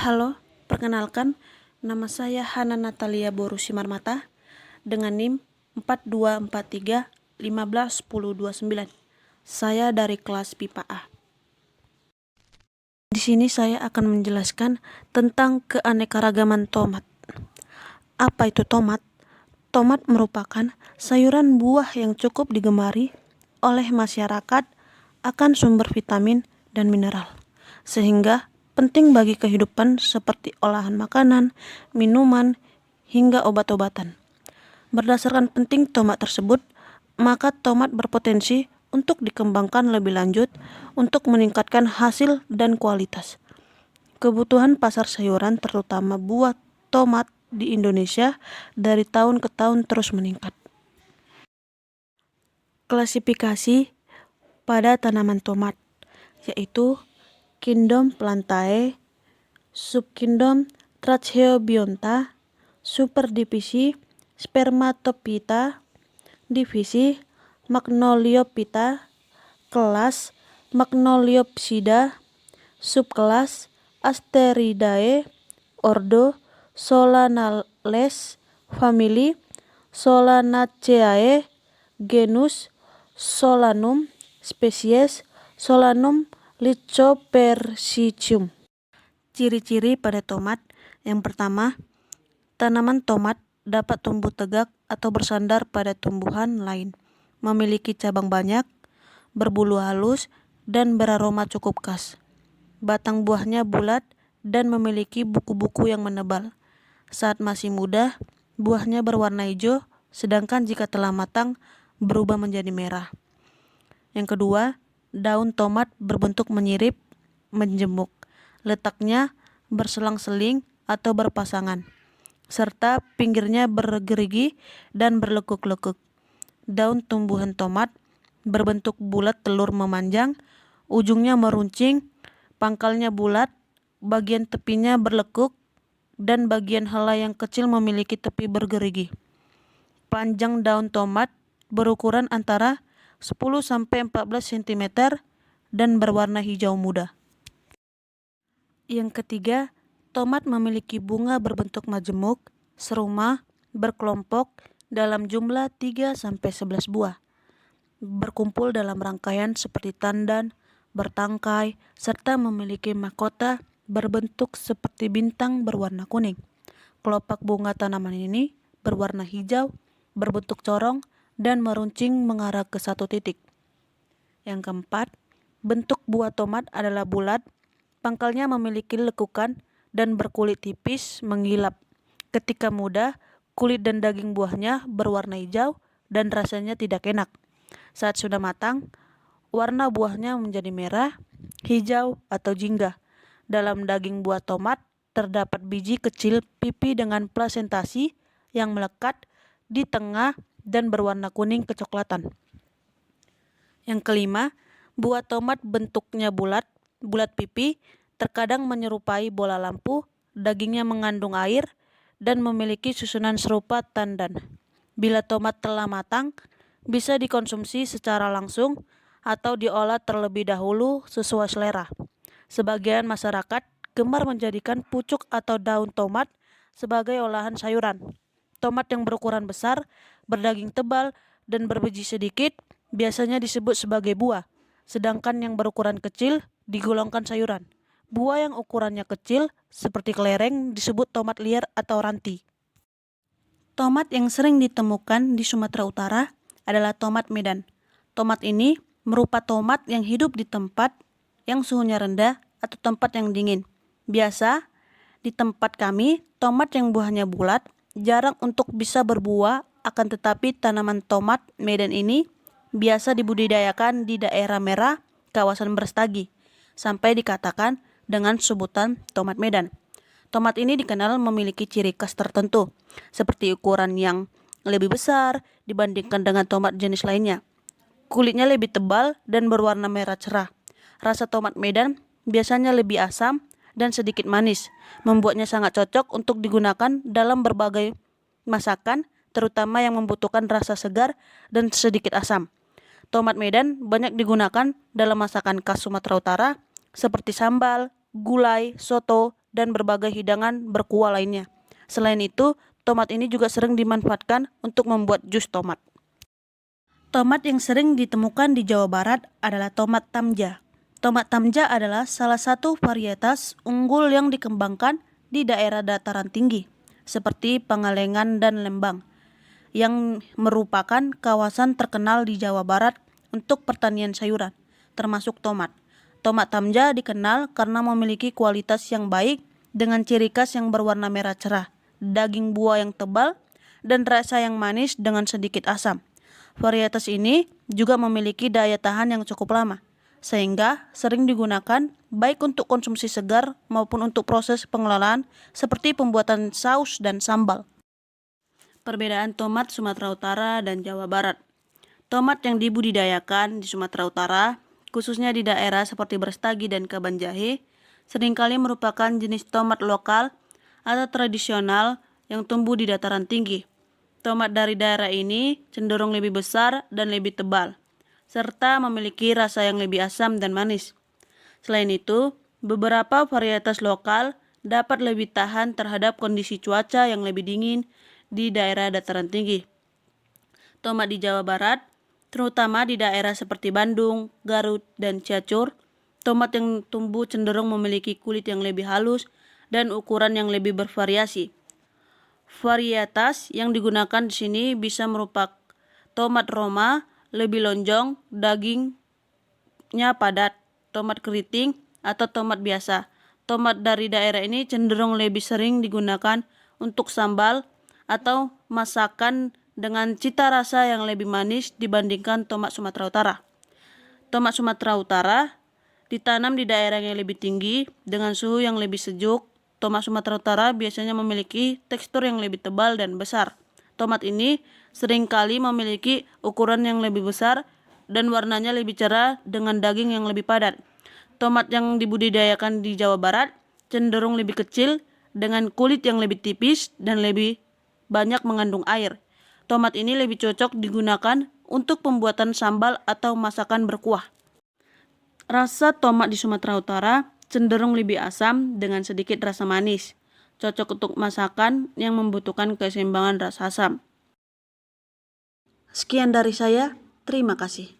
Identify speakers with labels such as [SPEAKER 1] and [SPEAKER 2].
[SPEAKER 1] Halo, perkenalkan, nama saya Hana Natalia Boru Simarmata dengan NIM 4243151029. Saya dari kelas PIPA A. Di sini saya akan menjelaskan tentang keanekaragaman tomat. Apa itu tomat? Tomat merupakan sayuran buah yang cukup digemari oleh masyarakat akan sumber vitamin dan mineral, sehingga penting bagi kehidupan seperti olahan makanan, minuman, hingga obat-obatan. Berdasarkan penting tomat tersebut, maka tomat berpotensi untuk dikembangkan lebih lanjut untuk meningkatkan hasil dan kualitas. Kebutuhan pasar sayuran terutama buah tomat di Indonesia dari tahun ke tahun terus meningkat. Klasifikasi pada tanaman tomat yaitu Kingdom Plantae, Subkingdom Tracheobionta, Superdivisi Spermatophyta, Divisi Magnoliophyta, Kelas Magnoliopsida, Subkelas Asteridae, Ordo Solanales, Famili Solanaceae, Genus Solanum, Spesies Solanum lycopersicum. Ciri-ciri pada tomat. Yang pertama, tanaman tomat dapat tumbuh tegak atau bersandar pada tumbuhan lain, memiliki cabang banyak, berbulu halus, dan beraroma cukup khas. Batang buahnya bulat dan memiliki buku-buku yang menebal. Saat masih muda, buahnya berwarna hijau, sedangkan jika telah matang, berubah menjadi merah. Yang kedua, daun tomat berbentuk menyirip, menjemuk. Letaknya berselang-seling atau berpasangan, serta pinggirnya bergerigi dan berlekuk-lekuk. Daun tumbuhan tomat berbentuk bulat telur memanjang, ujungnya meruncing, pangkalnya bulat, bagian tepinya berlekuk, dan bagian helai yang kecil memiliki tepi bergerigi. Panjang daun tomat berukuran antara 10-14 cm dan berwarna hijau muda. Yang ketiga, tomat memiliki bunga berbentuk majemuk, serumah, berkelompok dalam jumlah 3-11 buah, berkumpul dalam rangkaian seperti tandan, bertangkai, serta memiliki mahkota berbentuk seperti bintang berwarna kuning. Kelopak bunga tanaman ini berwarna hijau, berbentuk corong, dan meruncing mengarah ke satu titik. Yang keempat, bentuk buah tomat adalah bulat, pangkalnya memiliki lekukan dan berkulit tipis mengilap. Ketika muda, kulit dan daging buahnya berwarna hijau dan rasanya tidak enak. Saat sudah matang, warna buahnya menjadi merah, hijau, atau jingga. Dalam daging buah tomat terdapat biji kecil pipi dengan plasentasi yang melekat di tengah dan berwarna kuning kecoklatan. Yang kelima, buah tomat bentuknya bulat pipi, terkadang menyerupai bola lampu, dagingnya mengandung air, dan memiliki susunan serupa tandan. Bila tomat telah matang, bisa dikonsumsi secara langsung atau diolah terlebih dahulu sesuai selera. Sebagian masyarakat gemar menjadikan pucuk atau daun tomat sebagai olahan sayuran. Tomat yang berukuran besar, berdaging tebal, dan berbiji sedikit biasanya disebut sebagai buah, sedangkan yang berukuran kecil digolongkan sayuran. Buah yang ukurannya kecil seperti kelereng disebut tomat liar atau ranti. Tomat yang sering ditemukan di Sumatera Utara adalah tomat Medan. Tomat ini merupakan tomat yang hidup di tempat yang suhunya rendah atau tempat yang dingin. Biasa di tempat kami, tomat yang buahnya bulat jarang untuk bisa berbuah, akan tetapi tanaman tomat Medan ini biasa dibudidayakan di daerah merah kawasan Brastagi, sampai dikatakan dengan sebutan tomat Medan. Tomat ini dikenal memiliki ciri khas tertentu, seperti ukuran yang lebih besar dibandingkan dengan tomat jenis lainnya. Kulitnya lebih tebal dan berwarna merah cerah. Rasa tomat Medan biasanya lebih asam dan sedikit manis, membuatnya sangat cocok untuk digunakan dalam berbagai masakan, terutama yang membutuhkan rasa segar dan sedikit asam. Tomat Medan banyak digunakan dalam masakan khas Sumatera Utara seperti sambal, gulai, soto, dan berbagai hidangan berkuah lainnya. Selain itu, tomat ini juga sering dimanfaatkan untuk membuat jus tomat. Tomat yang sering ditemukan di Jawa Barat adalah tomat tamja. Tomat tamja adalah salah satu varietas unggul yang dikembangkan di daerah dataran tinggi, seperti Pangalengan dan Lembang, yang merupakan kawasan terkenal di Jawa Barat untuk pertanian sayuran, termasuk tomat. Tomat tamja dikenal karena memiliki kualitas yang baik dengan ciri khas yang berwarna merah cerah, daging buah yang tebal, dan rasa yang manis dengan sedikit asam. Varietas ini juga memiliki daya tahan yang cukup lama, sehingga sering digunakan baik untuk konsumsi segar maupun untuk proses pengelolaan seperti pembuatan saus dan sambal. Perbedaan tomat Sumatera Utara dan Jawa Barat. Tomat yang dibudidayakan di Sumatera Utara, khususnya di daerah seperti Brastagi dan Kabanjahe, seringkali merupakan jenis tomat lokal atau tradisional yang tumbuh di dataran tinggi. Tomat dari daerah ini cenderung lebih besar dan lebih tebal, serta memiliki rasa yang lebih asam dan manis. Selain itu, beberapa varietas lokal dapat lebih tahan terhadap kondisi cuaca yang lebih dingin di daerah dataran tinggi. Tomat di Jawa Barat, terutama di daerah seperti Bandung, Garut, dan Cianjur, tomat yang tumbuh cenderung memiliki kulit yang lebih halus dan ukuran yang lebih bervariasi. Varietas yang digunakan di sini bisa merupakan tomat Roma, lebih lonjong, dagingnya padat, tomat keriting, atau tomat biasa. Tomat dari daerah ini cenderung lebih sering digunakan untuk sambal atau masakan dengan cita rasa yang lebih manis dibandingkan tomat Sumatera Utara. Tomat Sumatera Utara ditanam di daerah yang lebih tinggi dengan suhu yang lebih sejuk. Tomat Sumatera Utara biasanya memiliki tekstur yang lebih tebal dan besar. Tomat ini seringkali memiliki ukuran yang lebih besar dan warnanya lebih cerah dengan daging yang lebih padat. Tomat yang dibudidayakan di Jawa Barat cenderung lebih kecil dengan kulit yang lebih tipis dan lebih banyak mengandung air. Tomat ini lebih cocok digunakan untuk pembuatan sambal atau masakan berkuah. Rasa tomat di Sumatera Utara cenderung lebih asam dengan sedikit rasa manis, cocok untuk masakan yang membutuhkan keseimbangan rasa asam. Sekian dari saya, terima kasih.